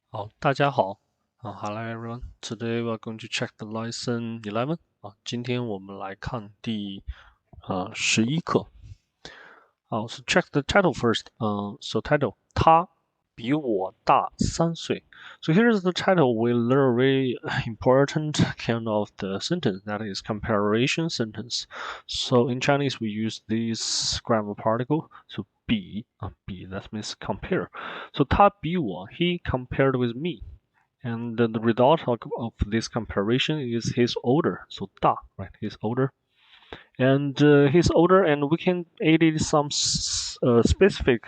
好，大家好，Hello everyone. Today we are going to check the lesson 11今天我们来看第11课。So check the title first. So title 他比我大3岁. So here's the title. We learn a very important kind of the sentence that is comparison sentence. So in Chinese we use this grammar particle. So 比that means compare. So 他比我 he compared with me. And the result of this comparison is he's older, so 大, right? He's older, and he's older, and we can add some specific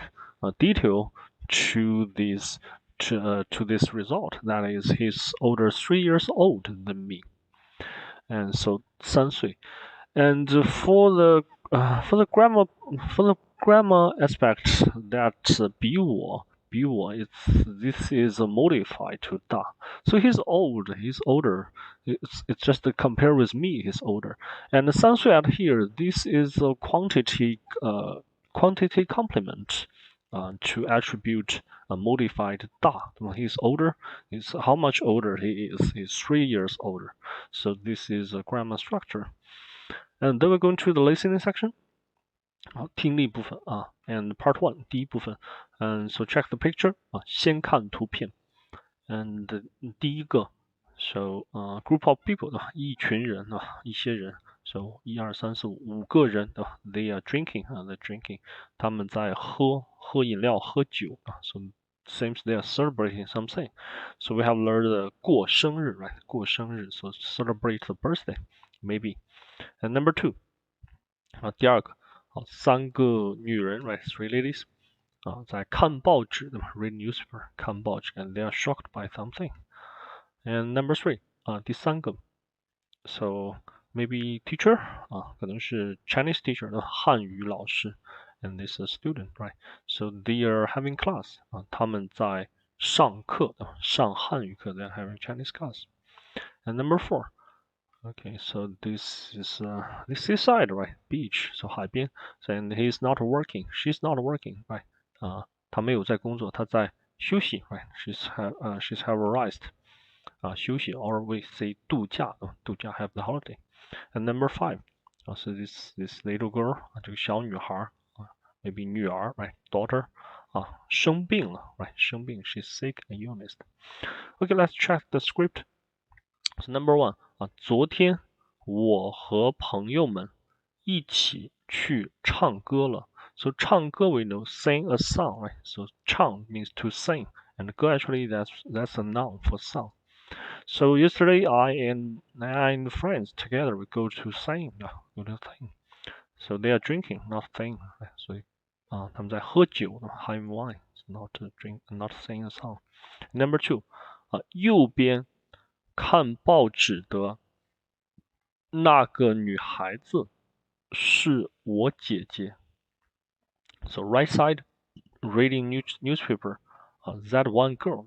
detail to this to this result. That is, he's older 3 years old than me, and so 3岁. And for the grammar aspect, that 比我 this is modified to 大. So he's older. It's just to compare with me, he's older. And the 3岁 out here, this is a quantity complement to attribute a modified 大. When he's older, is how much older he is. He's 3 years older. So this is a grammar structure. And then we're going to the listening section. 听力部分and part 1 第一部分。So check the picture 先看图片。And 第一个 so group of people 一群人一些人。So 1、2、3、4、5个人they are drinking they're drinking 他们在喝饮料喝酒So seems they are celebrating something. So we have learned 过生日 right 过生日 so celebrate the birthday maybe. And number 2第二个3个女人 right 3 ladies 在看报纸对吧 read newspaper 看报纸 and they are shocked by something. And number 3第三个 so maybe teacher 可能是 Chinese teacher 的汉语老师 and this is a student right so they are having class 他们在上课上汉语课 they are having Chinese class. And number 4 Okay, so this is seaside, right? Beach, so 海边. So and he's not working. She's not working, right? 她没有在工作，她在休息, right? She's have a rest. 休息 or we say 度假 度假 have the holiday. And number 5, so this little girl 这个小女孩maybe 女儿 right? Daughter 生病了 right? 生病 she's sick and illness. Okay, let's check the script. So number 1昨天我和朋友们一起去唱歌了。So 唱歌 we know sing a song, right? So 唱 means to sing, and 歌 actually that's a noun for song. So yesterday I and friends together we go to sing, go to sing. So they are drinking, not sing. 所以他们在喝酒 having wine, not to drink, not sing a song. Number 2右边看报纸的那个女孩子是我姐姐。So right side reading newspaper. That one girl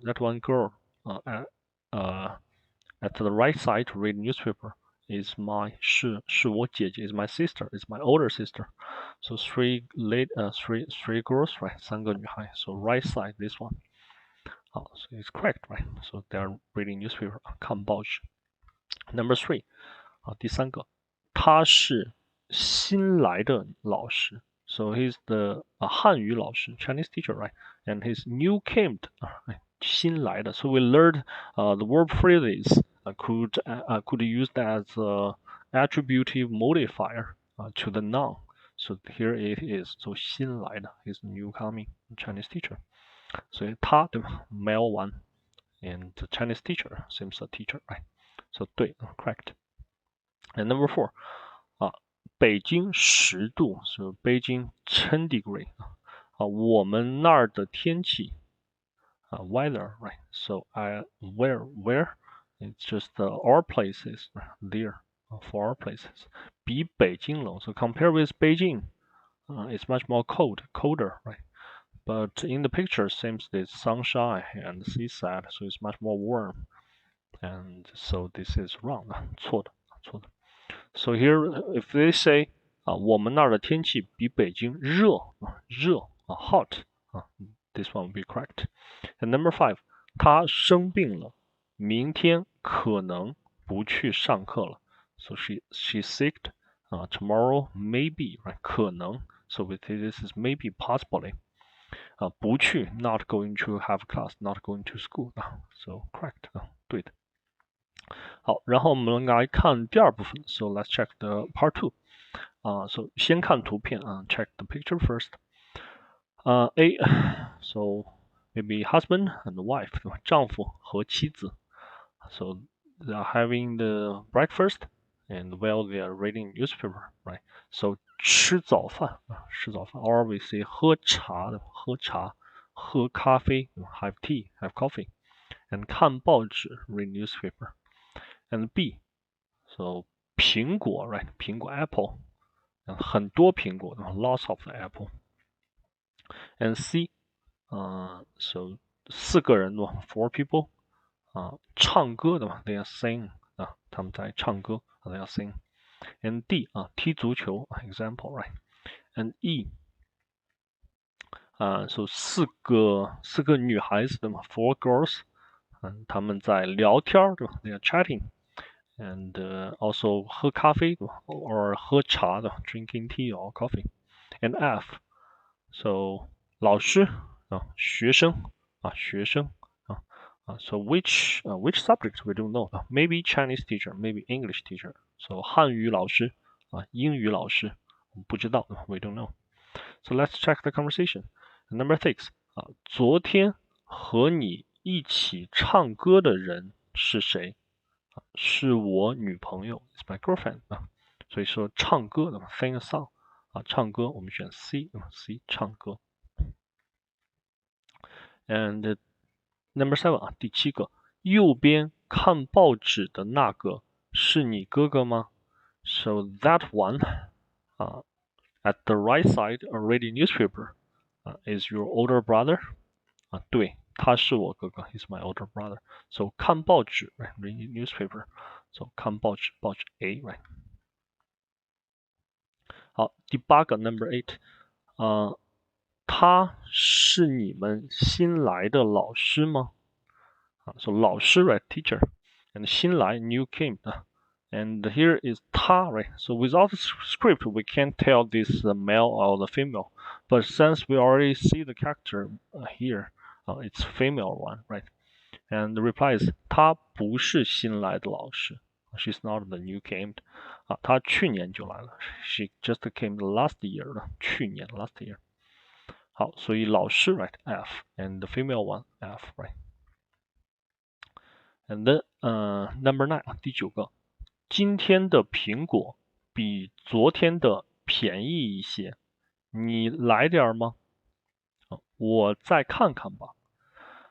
at the right side reading newspaper is my 是我姐姐 is my sister is my older sister. So three girls right 三个女孩 So right side this one. So it's correct right So they are reading newspaper 看报纸。Number 3第三个他是新来的老师 So he's the 汉语老师 Chinese teacher right and he's new came 新来的 So we learned the verb phrases could use that as a attributive modifier to the noun. So here it is. So 新来的 is new coming Chinese teacher. 所以他对吧 male one and the Chinese teacher seems a teacher right. So 对 correct. And number 4北京10度 So 北京10 degree 我们那儿的天气weather right So where it's just our places there for our places 比北京冷 So compare with Beijing it's much more colder right but in the picture seems there's sunshine and seaside so it's much more warm and so this is wrong 错的 So here if they say 我们那儿的天气比北京热 hot this one will be correct. And number 5他生病了，明天可能不去上课了。So she's sick. Tomorrow maybe, right? 可能 So with this is maybe possibly. 不去 not going to have class, not going to school. So correct. 对的。好，然后我们来看第二部分。So let's check the part two. So 先看图片check the picture first. A. So maybe husband and wife, 丈夫和妻子。So they are having the breakfast and while they are reading newspaper, right? So 吃早饭，or we say 喝茶，喝咖啡，have tea, have coffee, and 看报纸，read newspaper. And B, so 苹果 right 苹果 apple 很多苹果 lots of apple. And C, so 四个人four people 唱歌的they are sing 他们在唱歌they are sing. And D, 踢足球 example right. And E, so 四个女孩子four girls 他们在聊天对吧 they are chatting. And also 喝咖啡 or 喝茶的 drinking tea or coffee. And F, so 老师学生so which subject we don't know. Maybe Chinese teacher, maybe English teacher. So 汉语老师英语老师不知道 we don't know. So let's check the conversation. Number 6, 昨天和你一起唱歌的人是谁？是我女朋友 ，is my girlfriend 所以说唱歌的 sing a song 唱歌我们选 C C 唱歌。And number 7第7个，右边看报纸的那个是你哥哥吗？So that one at the right side reading newspaper is your older brother 对，他是我哥哥 ，he's my older brother. So 看报纸 reading newspaper. So 看报纸 A right. 好，第8个 number 8他是你们新来的老师吗？So 老师 right teacher and 新来 new came and here is 他 right. So without the script we can't tell this the male or the female, but since we already see the character here, it's female one right. And the reply is 他不是新来的老师。She's not the new came. 她去年就来了。She just came last year 去年 last year. 好，所以老师 right F and the female one F right. And then number 9第9个，今天的苹果比昨天的便宜一些，你来点吗？我再看看吧。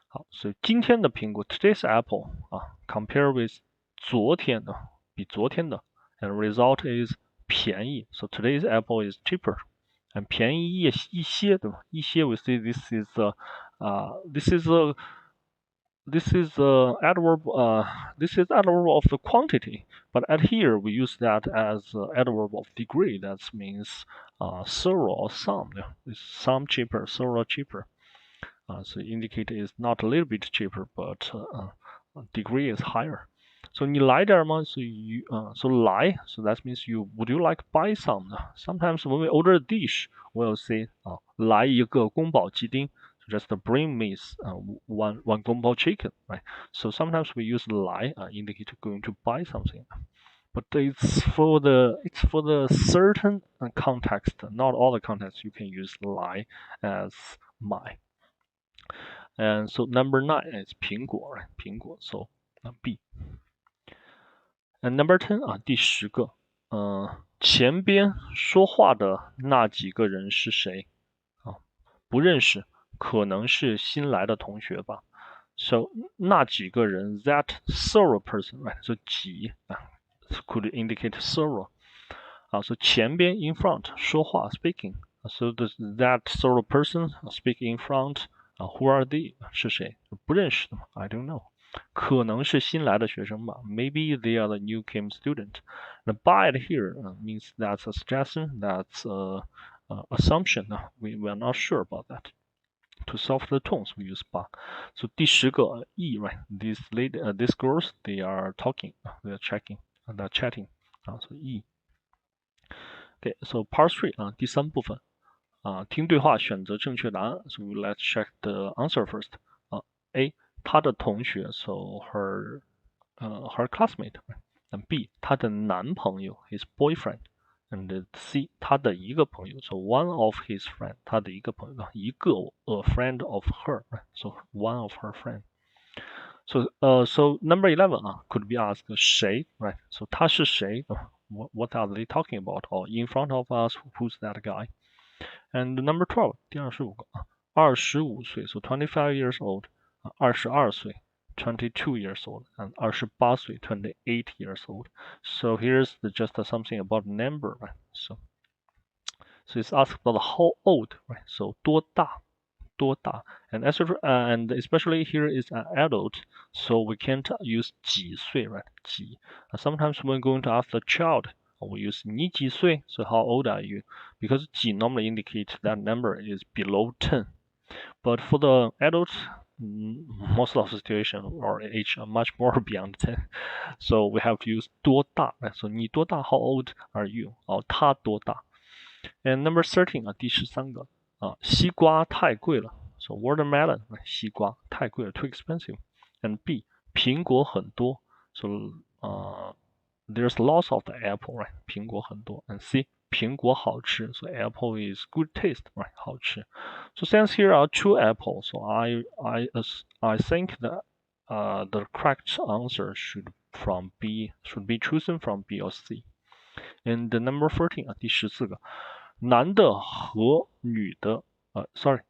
好，所以今天的苹果 today's apple compare with 昨天的比昨天的 and result is 便宜 so today's apple is cheaper and 便宜一些对吧？一些 we say this is a adverb this is adverb of the quantity but at here we use that as adverb of degree that means several or some some cheaper several cheaper. So indicator is not a little bit cheaper, but degree is higher. So 你来点吗? So you so 来 so that means you would you like buy some? Sometimes when we order a dish, we'll say 来一个宫保鸡丁 so just bring me one 宫保 chicken, right? So sometimes we use 来 indicate going to buy something. But it's for the certain context, not all the context you can use 来 as 买. And so number 9 is 苹果 right? 苹果 so B. And number 10第10个前边说话的那几个人是谁不认识可能是新来的同学吧 So 那几个人 that several person right? So 几could indicate several so 前边 in front 说话 speaking so that several person speak in front who are they 是谁不认识的 I don't know 可能是新来的学生吧 maybe they are the new came student the by here means that's a suggestion that's assumption we are not sure about that To soften the tones, we use 把。So 第10个 E, right? These girls, they are talking, they are checking, they are chatting. So E. Okay, so part 3第3部分听对话选择正确答案。So let's check the answer first. A 她的同学 so her classmate. And B 她的男朋友 his boyfriend. And C 他的一个朋友 so one of his friend 他的一个朋友一个 a friend of her so one of her friend. So number 11 could be asked 谁 right? So 他是谁 what are they talking about? Or in front of us, who's that guy? And number 12 第25个25岁 so 25 years old 22岁 22 years old and 28岁 28 years old. So here's just something about number, right? So it's asked about how old, right? So 多大 and especially here is an adult, so we can't use 几岁, right? 几 sometimes when going to ask the child, we use 你几岁 so how old are you? Because 几 normally indicates that number is below 10. But for the adults, most of the situation or age are much more beyond 10. So we have to use 多大 right? So 你多大 how old are you? Or 他多大 And number 13第13个西瓜太贵了 So watermelon 西瓜太贵了 too expensive. And B 苹果很多 So there's lots of the apple, right? 苹果很多 And C 苹果好吃 So apple is good taste, right? 好吃 So since here are 2 apples, so I think that the correct answer should be chosen from B or C. And the number 14第14个男的和女的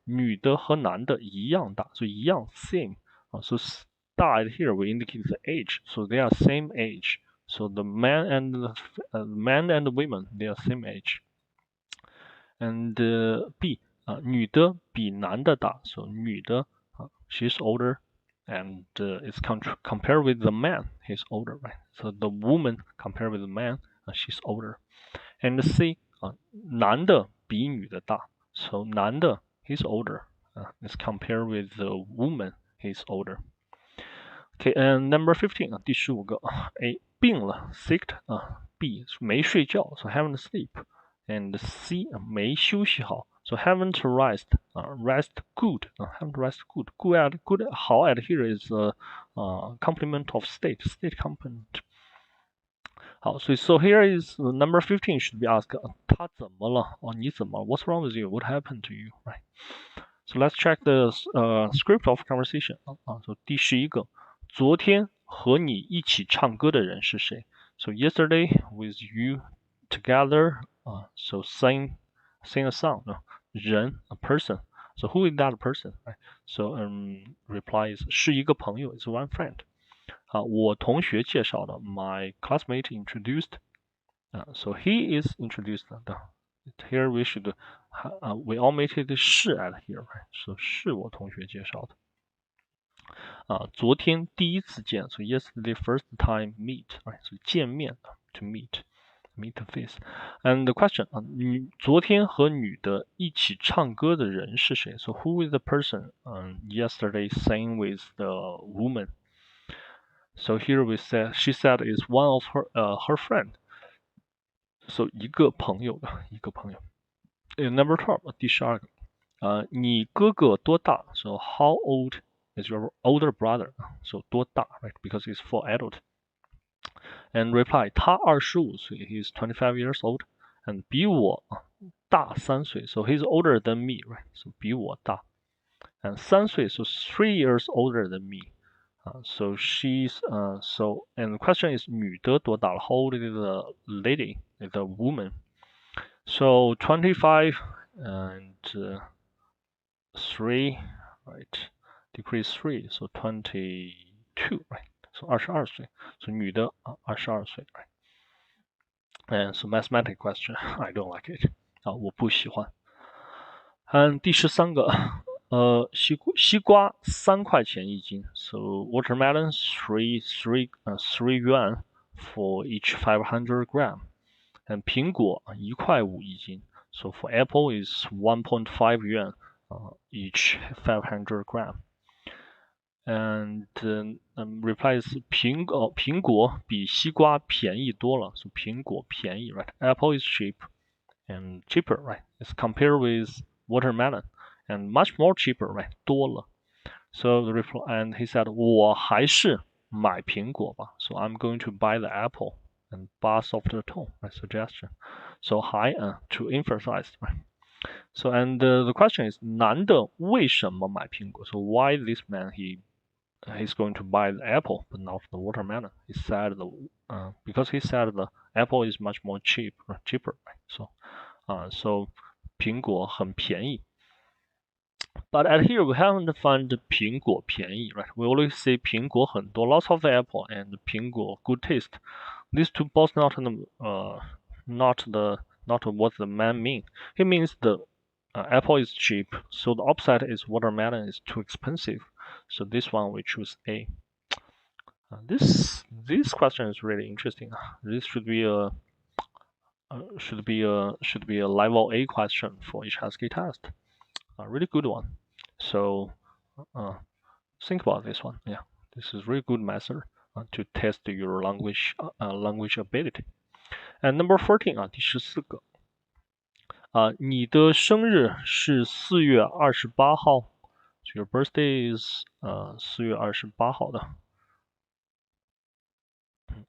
女的和男的一样大 so 一样 same so star here we indicate the age so they are same age so the man and the women they are same age. And B 女的比男的大 so 女的she's older and it's compared with the man he's older, right? So the woman compared with the man she's older. And C 男的比女的大 so 男的 he's older it's compared with the woman he's older. Okay, and number 15第15个 A 病了 sick B 没睡觉 so haven't sleep. And C 没休息好 so haven't rest rest good haven't rest good good 好 at here is complement of state complement. 好，所以 so here is number 15 should be asked 他怎么了你怎么了 What's wrong with you? What happened to you? Right? So let's check the script of conversation so 第11个昨天和你一起唱歌的人是谁 So yesterday with you together so sing a song 人 a person so who is that person right? So reply is 是一个朋友 is one friend 我同学介绍的 my classmate introduced so he is introduced here we should we omitted 是 at here right? So 是我同学介绍的昨天第一次见 so yesterday first time meet right? So 见面 to meet the face. And the question 昨天和女的一起唱歌的人是谁 So who is the person yesterday sang with the woman? So here we said she said is one of her friend. So 一个朋友 Number 12第12个你哥哥多大 So how old is your older brother? So 多大 right? Because it's for adult. And reply 他25岁 He's 25 years old. And 比我大3岁 So he's older than me, right? So 比我大 And 3岁 So 3 years older than me. So she's so and the question is 女的多大 How old is the lady, the woman? So 25 and 3 right decrease 3 so 22 right so 22岁 so 女的22岁 right and so mathematical question I don't like it 我不喜欢 and 第13个西瓜3块钱一斤 so watermelon 3 yuan for each 500 gram and 苹果1块5一斤 so for apple is 1.5 yuan each 500 gram. And replies 苹果比西瓜便宜多了， so 苹果便宜 right? Apple is cheap and cheaper, right? It's compared with watermelon and much more cheaper, right? 多了。So the reply, and he said 我还是买苹果吧， so I'm going to buy the apple and pass off the tone, right? Suggestion. So 还 to emphasize, right? So and the question is 男的为什么买苹果？ So why this man he's going to buy the apple but not the watermelon? He said because he said the apple is much more cheaper, right? So so 苹果很便宜。But at here we haven't found 苹果便宜, right? We always say 苹果很多, lots of apple, and 苹果 good taste. These two both not what the man mean. He means the apple is cheap, so the opposite is watermelon is too expensive. So this one we choose A. This question is really interesting. This should be a level A question for HSK test. A really good one. So think about this one. Yeah, this is really good method to test your language ability. And number 14第14个你的生日是4月28号 So your birthday is 4月28号的。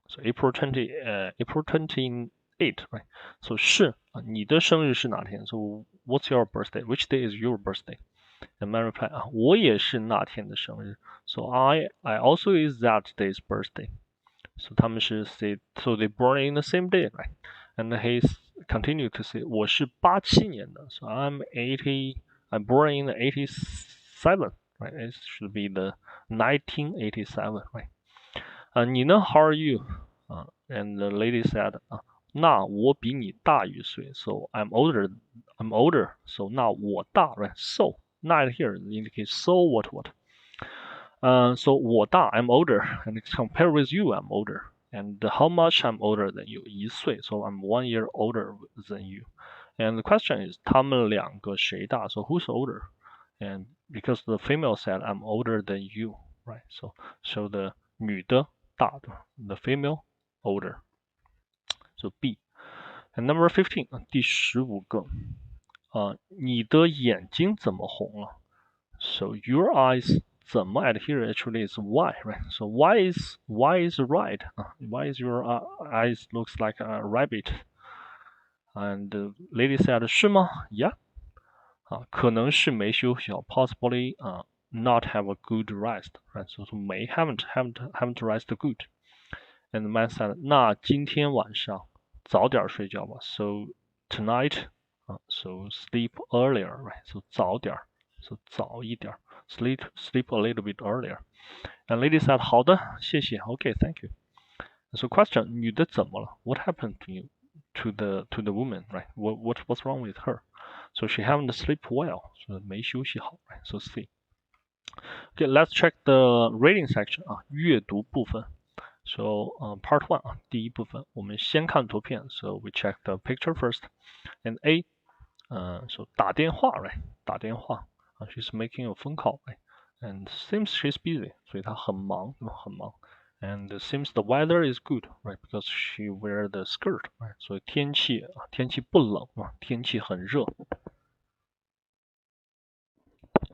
So April 28, right? So 是你的生日是哪天 So what's your birthday? Which day is your birthday? The man replied 我也是那天的生日 So I also is that day's birthday. So 他们是 say so they born in the same day, right? And he continued to say 我是87年的 So I'm born in the 87, right? It should be the 1987, right? 你呢 How are you? And the lady said 那我比你大1岁 So I'm older, so 那我大 right? So not here indicates so what so 我大 I'm older and compared with you I'm older and how much I'm older than you 1岁 so I'm 1 year older than you and the question is 他们两个谁大 so who's older and because the female said I'm older than you right so the 女的大 the female older so B and number 15第15个你的眼睛怎么红了 so your eyes 怎么 at here actually is why, right? So why is right? Why is your eyes looks like a rabbit? And the lady said 是吗 Yeah. 可能是没休息好 possibly not have a good rest, right? So may haven't rest good. And the man said 那今天晚上早点睡觉吧 So tonight so sleep earlier, right? So 早点 so 早一点 sleep a little bit earlier. And lady said 好的谢谢 Okay, thank you. So question 女的怎么了 What happened to you to the woman, right? What's wrong with her? So she haven't sleep well, so 没休息好 right? So C. Okay, let's check the reading section 阅读部分 So part 1第一部分我们先看图片 So we check the picture first. And A so 打电话 right? 打电话she's making a phone call, right? And seems she's busy 所以她很忙 And seems the weather is good, right? Because she wear the skirt, right? 所以天气不冷天气很热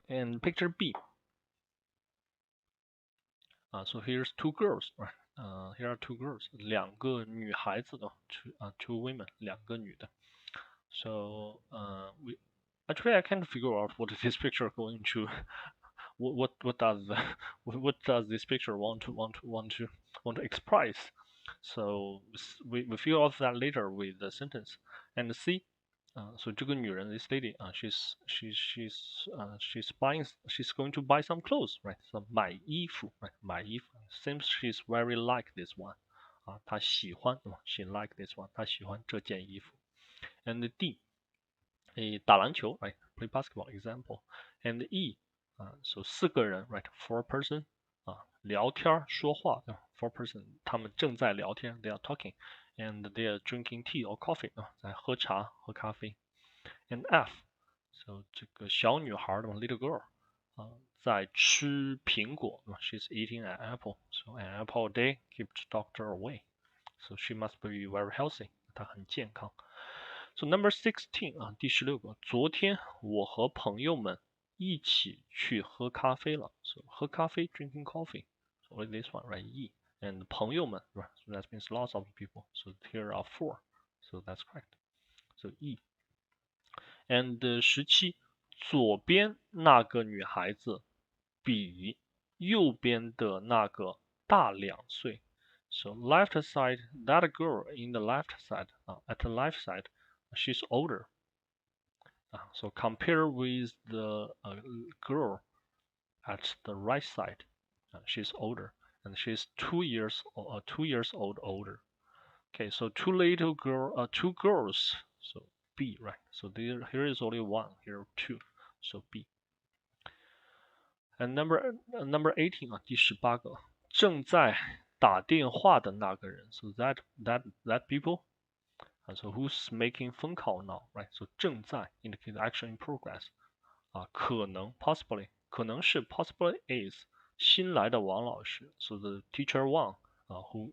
And picture B so here's 2 girls, right? Here are 2 girls 2个女孩子的 two women 2个女的 So actually I can't figure out what is this picture going to what does this picture want to express So we figure out that later with the sentence. And C so 这个女人 this lady she's going to buy some clothes, right? So 买衣服 right? 买衣服 seems she's very like this one 她喜欢 she like this one 她喜欢这件衣服 And D 打篮球 right? Play basketball example. And E so 4个人 right? 4 person 聊天说话 4 person 他们正在聊天 they are talking and they are drinking tea or coffee 在喝茶喝咖啡 And F So 这个小女孩的 little girl 在吃苹果，she's eating an apple. So an apple a day keeps doctor away. So she must be very healthy. 她很健康。So number 16第16个，昨天我和朋友们一起去喝咖啡了。So 喝咖啡 drinking coffee. So only this one right E. And 朋友们 right. So that means lots of people. So here are 4. So that's correct. So E. And 17左边那个女孩子比右边的那个大2岁。So left side, that girl in the left side, at the left side, she's older. So compare with the girl at the right side, she's older, and she's 2 years old older. Okay, so two girls. So B, right? So here is only one, here 2, so B. And number 18第18个，正在打电话的那个人。So that people. So who's making phone call now, right? So 正在 indicate action in progress. 可能 possibly 可能是 possibly is 新来的王老师。So the teacher Wang, who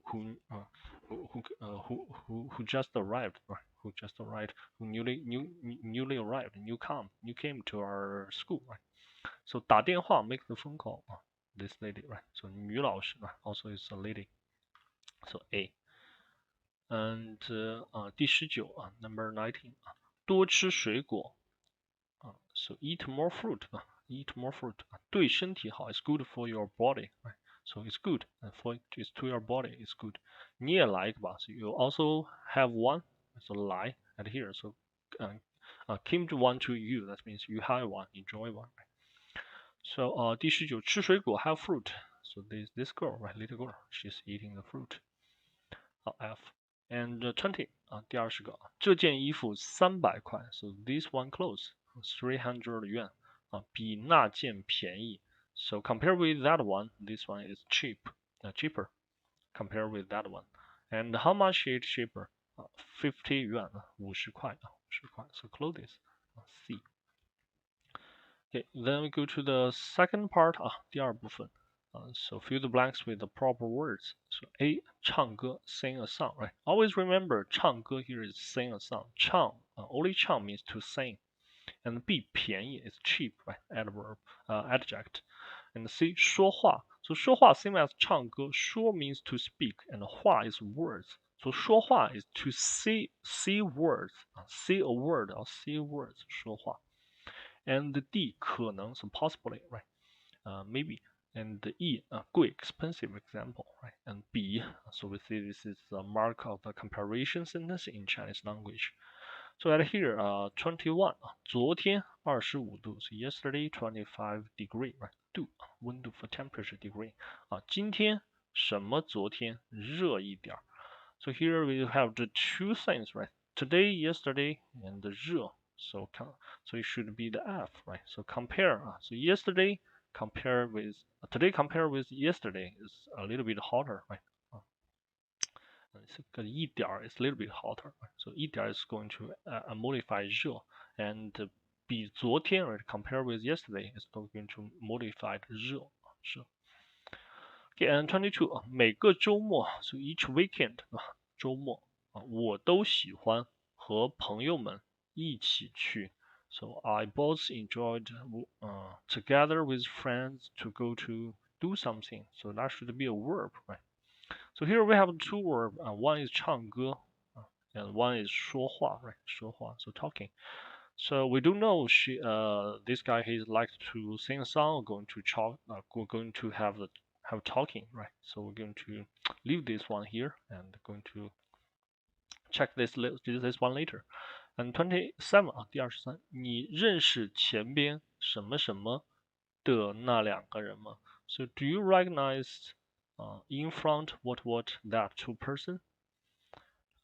just arrived, right? Who just arrived, who newly arrived, new came to our school, right? So 打电话 make the phone call. This lady, right? So 女老师 right? Also is a lady. So A. And 第19number 19多吃水果So eat more fruit eat more fruit 对身体好 is good for your body, right? So it's good and for it's to your body it's good. 你也来一个吧 So you also have one. So 来 at here. So came to one to you. That means you have one, enjoy one. Right? So 第19吃水果 have fruit. So this girl, right, little girl, she's eating the fruit. F. And 20第20个，这件衣服300块，so this one clothes 300元比那件便宜。So compare with that one, this one is cheaper. Compare with that one. And how much is cheaper? 50元50块50块。So clothes C. Okay, then we go to the second part 第二部分。So fill the blanks with the proper words. So A, 唱歌 sing a song, right? Always remember 唱歌 here is sing a song. 唱 only 唱 means to sing. And B, 便宜 is cheap, right? Adverb, adject. And C, 说话 So 说话 same as 唱歌 说 means to speak, and 话 is words. So 说话 is to see words, see a word or see words 说话. And D, 可能 so possibly, right? Maybe. And E, good, expensive example, right? And B, so we see this is the mark of the comparison sentence in Chinese language. So at here, 21, 昨天25度, so yesterday 25 degree, right? 度 温度 for temperature degree. 今天什么昨天热一点. So here we have the two things, right? Today, yesterday, and 热. So it should be the F, right? So compare. So yesterday compare with today compare with yesterday is a little bit hotter, right? 这个一点 is a little bit hotter, right? So 一点 is going to modify 热 and 比昨天 right? Compare with yesterday is going to modify 热 Okay, and 22每个周末 so each weekend 周末我都喜欢和朋友们一起去 So I both enjoyed together with friends to go to do something. So that should be a verb, right? So here we have two verbs. One is 唱歌 and one is 说话, right? 说话, so talking. So we do know this guy he likes to sing a song, going to have talking, right? So we're going to leave this one here and going to check this one later. And 27第23你认识前边什么什么的那2个人吗 So do you recognize in front what that two person?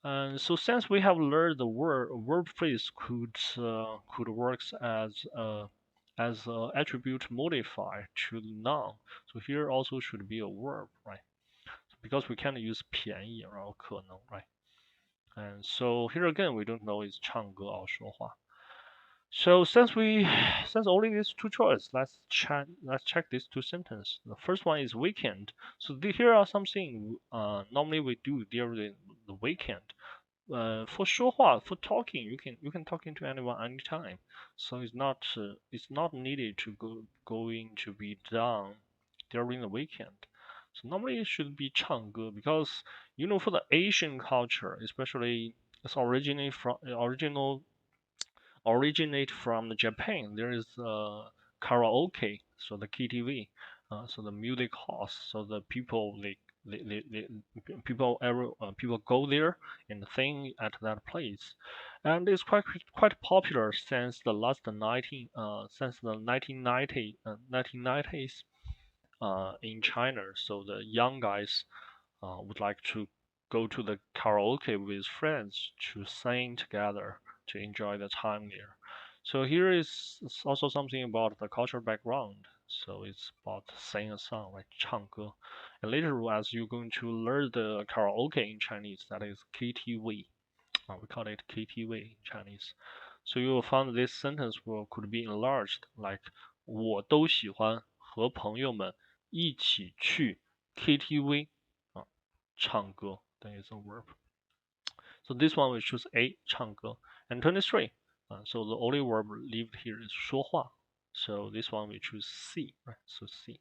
And so since we have learned the verb phrase could works as attribute modifier to the noun. So here also should be a verb, right? Because we can't use 便宜 or 可能, right? And so here again we don't know is 唱歌 or 说话. So since only these two choices, let's check these two sentences. The first one is weekend. So here are something normally we do during the weekend. For 说话, for talking, you can talk to anyone anytime. So it's not needed to going to be done during the weekend. So normally it should be 唱歌 because for the Asian culture, especially it's originate from Japan. There is karaoke, so the KTV, so the music halls, so the people they people go there and sing at that place, and it's quite popular since the 1990s in China. So the young guys would like to go to the karaoke with friends to sing together to enjoy the time there. So here is also something about the cultural background. So it's about sing a song, like 唱歌. And later, as you're going to learn the karaoke in Chinese, that is KTV. We call it KTV in Chinese. So you will find this sentence could be enlarged, like 我都喜欢和朋友们一起去 KTV 唱歌 that is a verb. So this one we choose A 唱歌 and 23. So the only verb left here is 说话. So this one we choose C, right? So C.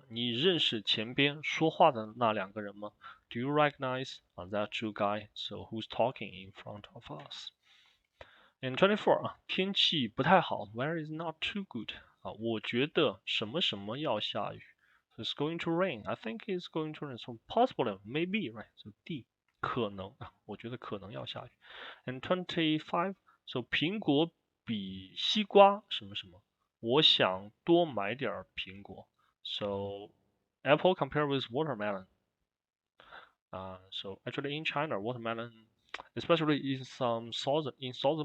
你认识前边说话的那两个人吗 Do you recognize that two guy? So who's talking in front of us? And 24 天气不太好 weather is not too good 我觉得什么什么要下雨 so it's going to rain I think it's going to rain so possible maybe right so D 可能我觉得可能要下雨 and 25 so 苹果比西瓜什么什么我想多买点苹果 so apple compared with watermelon so actually in China watermelon especially in southern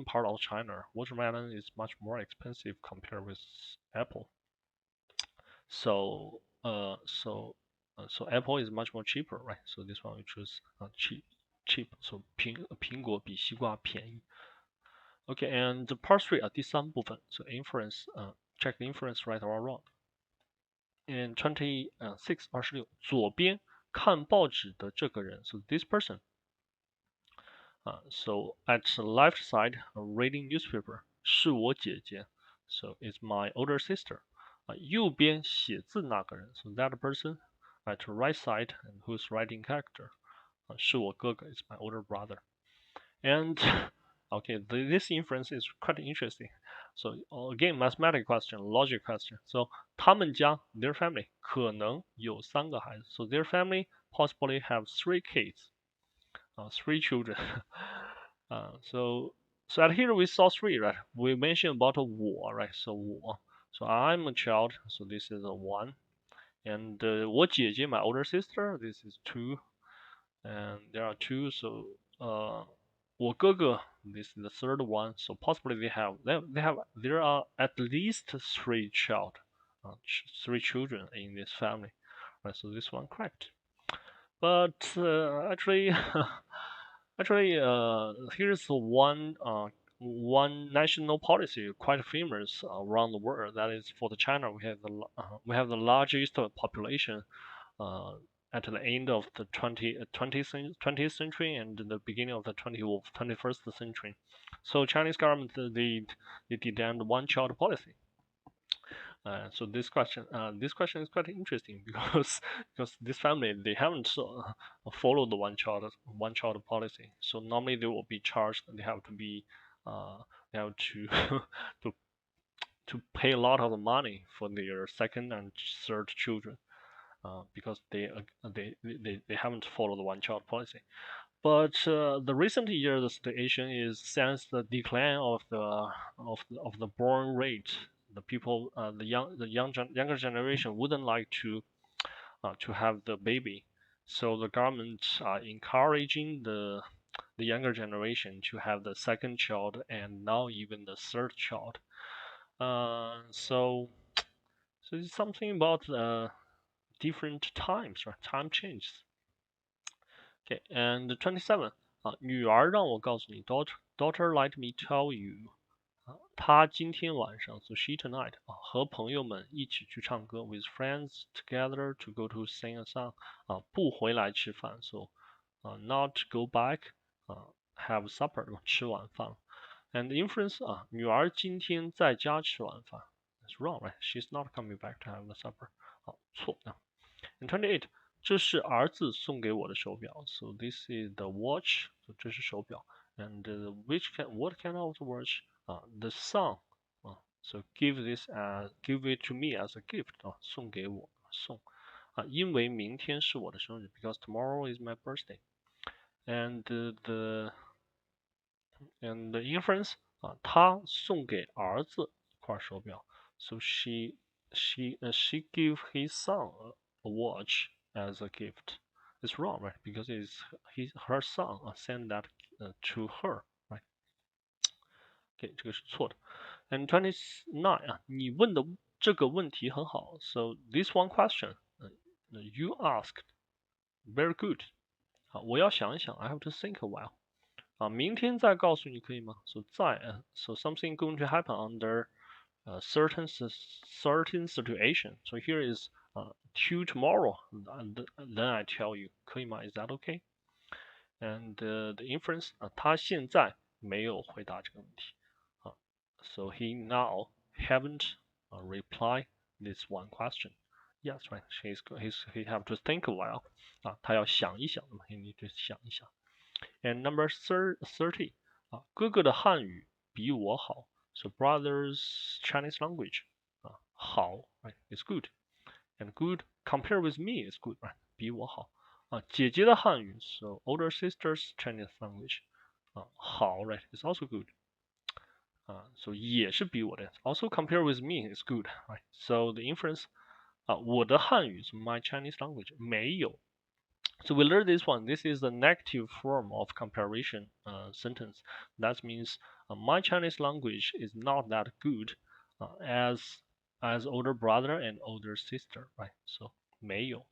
part of China, watermelon is much more expensive compared with apple. So so apple is much more cheaper, right? So this one we choose cheap. So 苹果比西瓜便宜. Okay, and the part three 第三部分 so inference check the inference right or wrong. And 26 26左边看报纸的这个人 so this person so at the left side, reading newspaper 是我姐姐 so it's my older sister. 右边写字那个人 so that person at the right side and who's writing character 是我哥哥 it's my older brother. And okay, this inference is quite interesting. So again, mathematical question, logic question. So 他们家 their family 可能有三个孩子 so their family possibly have three kids, three children. So at here we saw three, right? We mentioned about a 我, right? So 我, so I'm a child, so this is a one. And 我姐姐 my older sister, this is two. And there are two, so 我哥哥 this is the third one. So possibly there are at least three three children in this family, right? So this one correct. But actually, here's one national policy quite famous around the world. That is for the China. We have the largest population at the end of the 20th century and the beginning of the 21st century. So Chinese government they did one child policy. So this question is quite interesting because this family they haven't followed the one child policy. So normally they will be charged. They have to be they have to to to pay a lot of money for their second and third children because they haven't followed the one-child policy. But the recent years, the situation is since the decline of the born rate, the people, younger generation wouldn't like to have the baby, so the government are encouraging the younger generation to have the second child and now even the third child. So it's something about different times, right? Time changes. Okay, and 27 女儿让我告诉你 daughter let me tell you 他今天晚上 so she tonight 和朋友们一起去唱歌 with friends together to go to sing a song 不回来吃饭 so not go back have supper 吃晚饭 and inference 女儿今天在家吃晚饭 that's wrong right she's not coming back to have the supper 错and 28这是儿子送给我的手表 so this is the watch so 这是手表 and what kind of watch the son so give it to me as a gift 送给我送因为明天是我的生日 because tomorrow is my birthday and the inference 他送给儿子一块手表 so she give his son a watch as a gift it's wrong right because it's her son sent that to her right OK 这个是错的 and 29你问的这个问题很好 so this one question you asked very good 我要想一想 I have to think a while 明天再告诉你可以吗 so so something going to happen under certain situation so here is till tomorrow then I tell you 可以吗 is that okay and the inference 他现在没有回答这个问题so he now haven't reply this one question yes right he have to think a while 他要想一想 he need to 想一想 and number 30哥哥的汉语比我好 so brother's Chinese language 好 right is good and good compare with me is good right 比我好姐姐的汉语 so older sister's Chinese language 好 right is also good so 也是比我的 also compare with me is good right so the inference 我的汉语 so my Chinese language 没有So we learned this one. This is the negative form of comparison sentence. That means my Chinese language is not that good as older brother and older sister, right? So 没有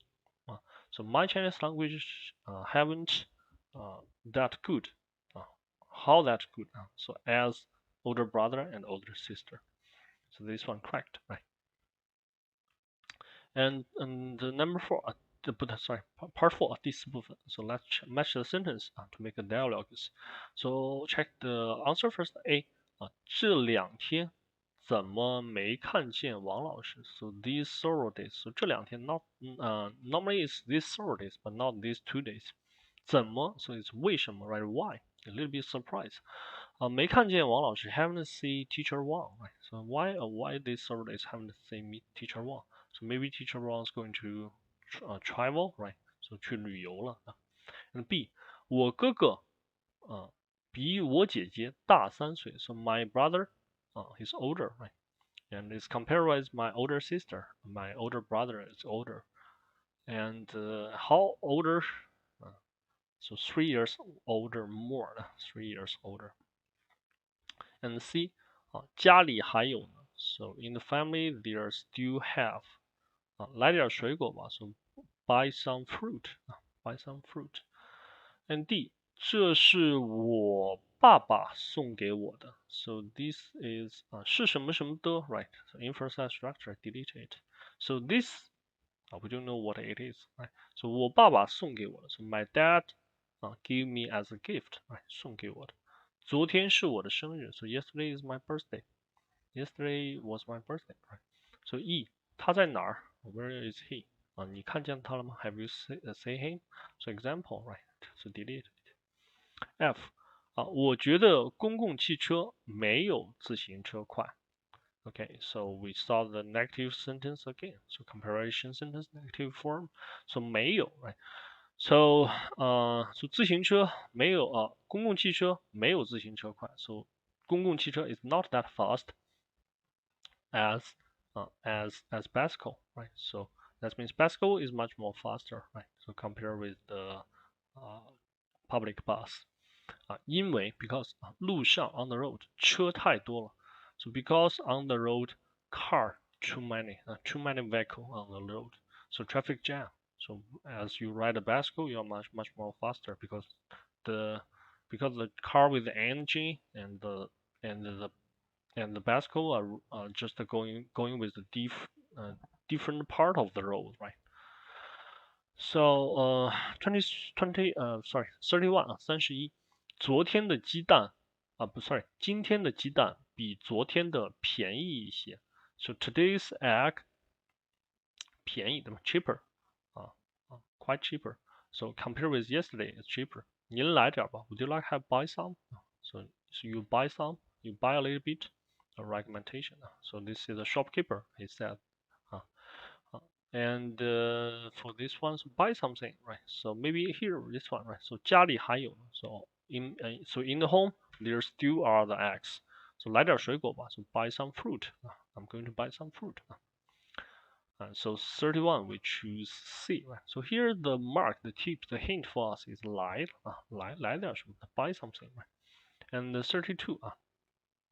so my Chinese language haven't that good. How that good? So as older brother and older sister. So this one correct, right? And the number 4sorry part 4 第四部分 so let's match the sentence to make a dialogue so check the answer first A 这两天怎么没看见王老师 so these several days so 这两天 not normally it's these several days but not these 2 days 怎么 so it's 为什么 right why a little bit surprised 没看见王老师 haven't seen teacher Wang right so why these several days haven't seen teacher Wang so maybe teacher Wang is going to travel right so 去旅游了and B 我哥哥比我姐姐大3岁 so my brother he's older right and it's compared with my older sister my older brother is older and how older so 3 years older more 3 years older and C 家里还有呢 so in the family there still have 来点水果吧 so buy some fruit buy some fruit and D 这是我爸爸送给我的 so this is 是什么什么的 right so inference structure delete it so this we don't know what it is right so 我爸爸送给我的 so my dad give me as a gift right 送给我的昨天是我的生日 so yesterday is my birthday yesterday was my birthday right so E 他在哪儿 where is he 你看见他了吗 have you say him so example right so delete it F 我觉得公共汽车没有自行车快 Okay, so we saw the negative sentence again. So comparison sentence, negative form. So 没有 right? So so 自行车没有公共汽车没有自行车快 so 公共汽车 is not that fast as bicycle right so that means bicycle is much more faster right so compare with the public bus 因为 because 路上 on the road 车太多了 so because on the road car too many vehicle on the road so traffic jam so as you ride a bicycle, you're much more faster because the car with the engine and the and the bicycle are just going with the different part of the road, right? So 3131，昨天的鸡蛋不 sorry，今天的鸡蛋比昨天的便宜一些。So today's egg 便宜对吗？cheaper quite cheaper. So compared with yesterday, it's cheaper. 您来点吧，Would you like to buy some? So you buy some, you buy a little bit. A recommendation. So this is a shopkeeper. He said. And for this one, so buy something, right? So maybe here, this one, right? So 家里还有， so in the home there still are the eggs. So 来点水果吧, so buy some fruit. I'm going to buy some fruit. So 31 we choose C, right? So here the mark, the tip, the hint for us is 来点什么 buy something, right? And 32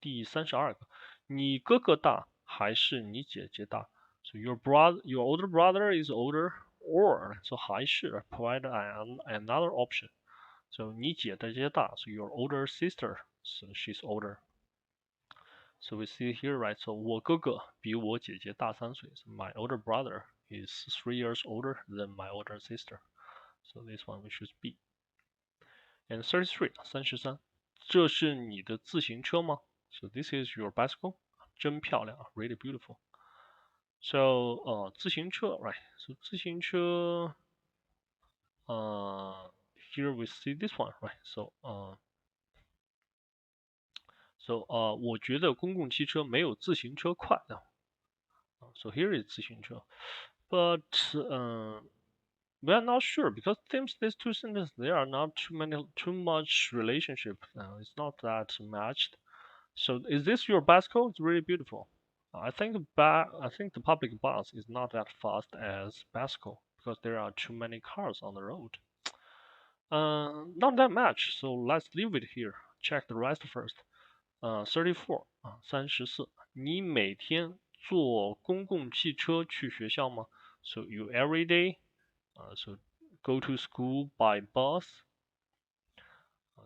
第32个，你哥哥大还是你姐姐大？ So your older brother is older, or so 还是 provide another option. So 你姐姐大 so your older sister, so she's older. So we see here, right? So 我哥哥比我姐姐大3岁. So my older brother is 3 years older than my older sister. So this one we choose B. And 33, 33，这是你的自行车吗？ So this is your bicycle. 真漂亮 really beautiful. So 自行车 right? So 自行车here we see this one, right? So 我觉得公共汽车没有自行车快。So here is 自行车 but we are not sure because seems these two sentences there are not too much relationship. It's not that matched. So is this your bicycle? It's really beautiful. I think the public bus is not that fast as bicycle because there are too many cars on the road. Not that much. So let's leave it here. Check the rest first. 34 34，你每天坐公共汽车去学校吗？ So you every day, so go to school by bus.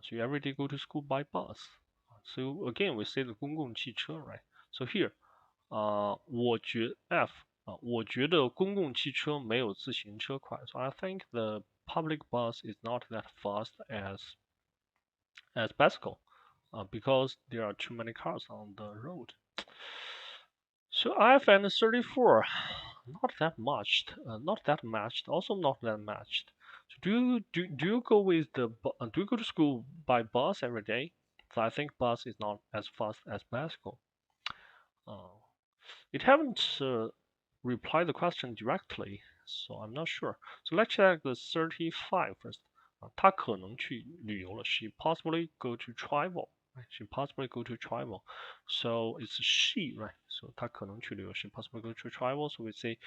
So you every day go to school by bus. So again, we say the 公共汽车, right? So here, 我觉得公共汽车没有自行车快. So I think the public bus is not that fast as bicycle, because there are too many cars on the road. So F and 34, not that matched, also not that matched. So do you go with do you go to school by bus every day? So I think bus is not as fast as bicycle. It haven't replied the question directly, so I'm not sure. So let's check the 35 first. 他可能去旅游了. She possibly go to travel. Right? She possibly go to travel. So it's she, right? So 她可能去旅游. She possibly go to travel. So we say,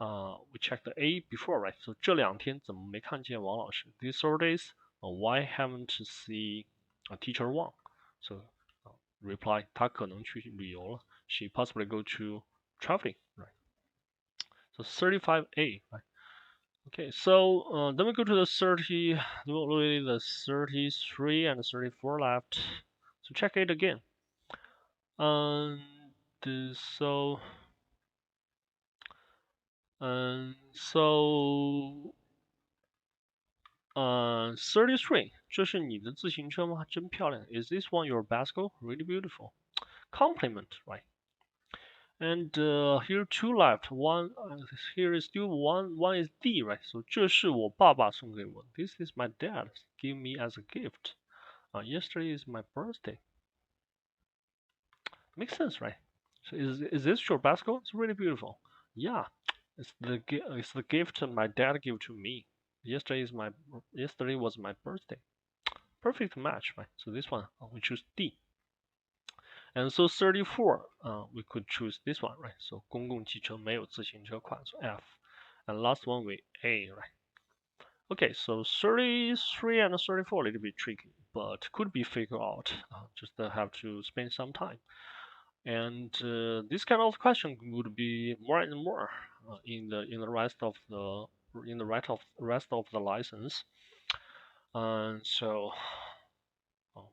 we check the A before, right? So 这2天怎么没看见王老师? These 4 days, why haven't see teacher Wang? So reply, 她可能去旅游了. She possibly go to traveling, right? So 35A, right? Okay, so then we go to the 33 and 34 left. So check it again. And so 33，这是你的自行车吗？真漂亮。Is this one your bicycle? Really beautiful. Compliment, right? And here 2 left. One here is still one. One is D, right? So 这是我爸爸送给我的. This is my dad give me as a gift. Yesterday is my birthday. Makes sense, right? So is this your bicycle? It's really beautiful. Yeah, it's the gift my dad gave to me. Yesterday was my birthday. Perfect match, right? So this one we choose D. And so 34, we could choose this one, right? So 公共汽车没有自行车快, so F. And last one we A, right? Okay, so 33 and 34 a little bit tricky, but could be figured out. Just have to spend some time. And this kind of question would be more and more in the rest of the license. And so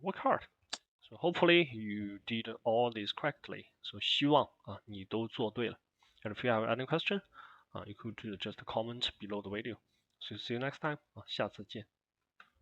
work hard. So hopefully you did all this correctly. So 希望你都做对了。And if you have any question, you could just comment below the video. So see you next time. 下次见。